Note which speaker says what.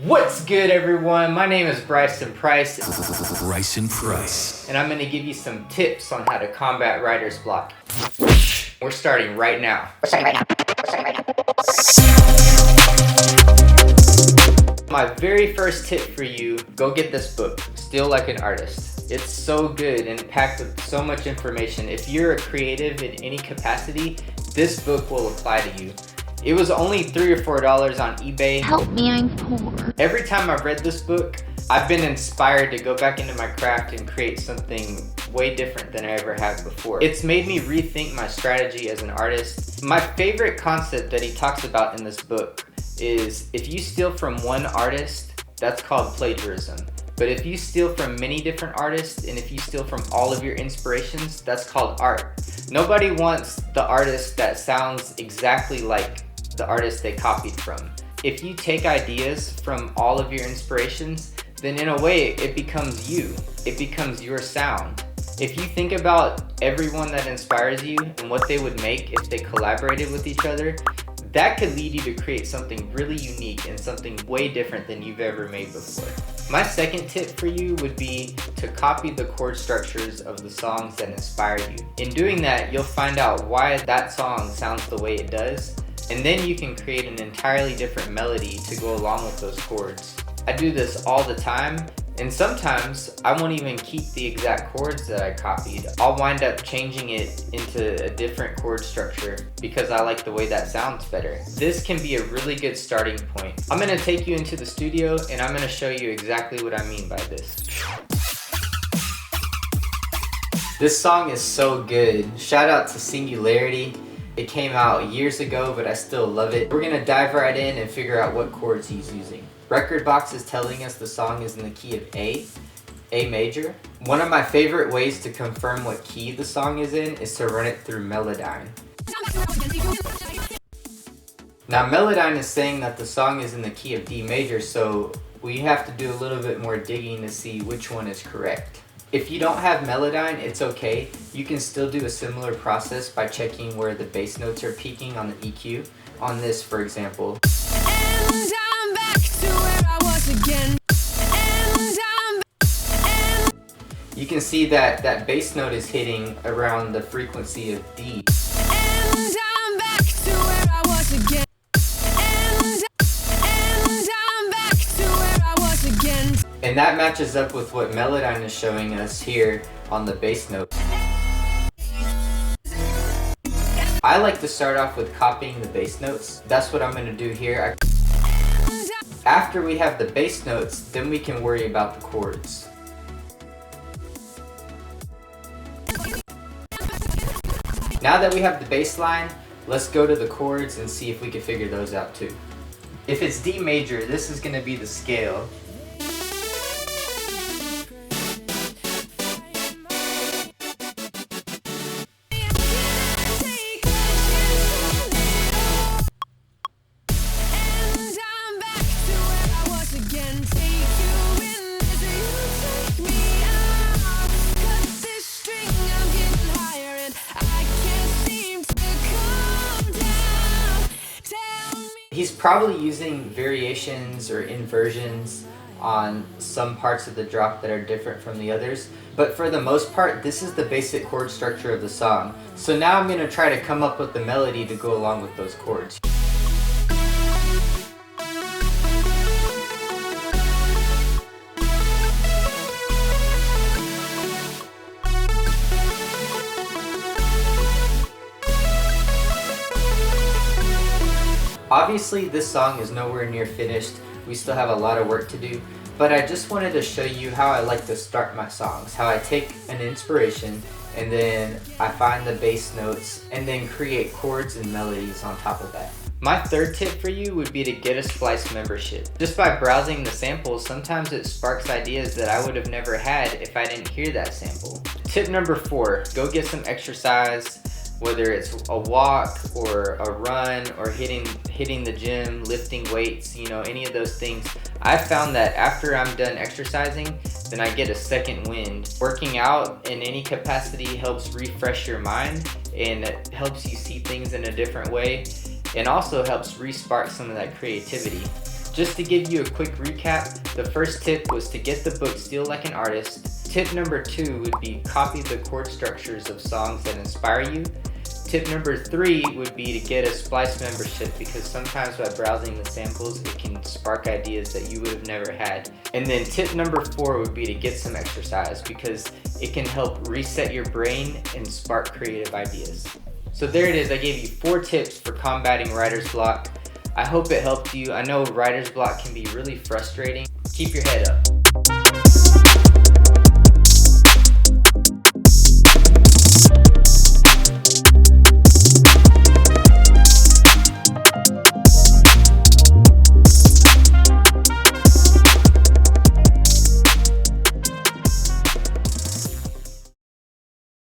Speaker 1: What's good, everyone? My name is Bryson Price.
Speaker 2: Bryson Price.
Speaker 1: And I'm going to give you some tips on how to combat writer's block. We're starting right now. My very first tip for you, go get this book, Steal Like an Artist. It's so good and packed with so much information. If you're a creative in any capacity, this book will apply to you. It was only $3 or $4 on eBay.
Speaker 3: Help me, I'm poor.
Speaker 1: Every time I've read this book, I've been inspired to go back into my craft and create something way different than I ever have before. It's made me rethink my strategy as an artist. My favorite concept that he talks about in this book is if you steal from one artist, that's called plagiarism. But if you steal from many different artists and if you steal from all of your inspirations, that's called art. Nobody wants the artist that sounds exactly like the artist they copied from. If you take ideas from all of your inspirations, then in a way it becomes you. It becomes your sound. If you think about everyone that inspires you and what they would make if they collaborated with each other, that could lead you to create something really unique and something way different than you've ever made before. My second tip for you would be to copy the chord structures of the songs that inspire you. In doing that, you'll find out why that song sounds the way it does, and then you can create an entirely different melody to go along with those chords. I do this all the time, and sometimes I won't even keep the exact chords that I copied. I'll wind up changing it into a different chord structure because I like the way that sounds better. This can be a really good starting point. I'm gonna take you into the studio and I'm gonna show you exactly what I mean by this. This song is so good. Shout out to Singularity. It came out years ago, but I still love it. We're gonna dive right in and figure out what chords he's using. Rekordbox is telling us the song is in the key of A major. One of my favorite ways to confirm what key the song is in is to run it through Melodyne. Now Melodyne is saying that the song is in the key of D major, so we have to do a little bit more digging to see which one is correct. If you don't have Melodyne, it's okay. You can still do a similar process by checking where the bass notes are peaking on the EQ. On this, for example. You can see that that bass note is hitting around the frequency of D. And that matches up with what Melodyne is showing us here on the bass note. I like to start off with copying the bass notes. That's what I'm going to do here. After we have the bass notes, then we can worry about the chords. Now that we have the bass line, let's go to the chords and see if we can figure those out too. If it's D major, this is going to be the scale. He's probably using variations or inversions on some parts of the drop that are different from the others, but for the most part, this is the basic chord structure of the song. So now I'm going to try to come up with the melody to go along with those chords. Obviously, this song is nowhere near finished. We still have a lot of work to do, but I just wanted to show you how I like to start my songs, how I take an inspiration and then I find the bass notes and then create chords and melodies on top of that. My third tip for you would be to get a Splice membership. Just by browsing the samples, sometimes it sparks ideas that I would have never had if I didn't hear that sample. Tip number 4, go get some exercise. Whether it's a walk or a run or hitting the gym, lifting weights, any of those things. I've found that after I'm done exercising, then I get a second wind. Working out in any capacity helps refresh your mind and it helps you see things in a different way and also helps re-spark some of that creativity. Just to give you a quick recap, the first tip was to get the book Steal Like an Artist. Tip number 2 would be copy the chord structures of songs that inspire you. Tip number 3 would be to get a Splice membership, because sometimes by browsing the samples it can spark ideas that you would have never had. And then tip number 4 would be to get some exercise, because it can help reset your brain and spark creative ideas. So there it is, I gave you 4 tips for combating writer's block. I hope it helped you. I know writer's block can be really frustrating. Keep your head up.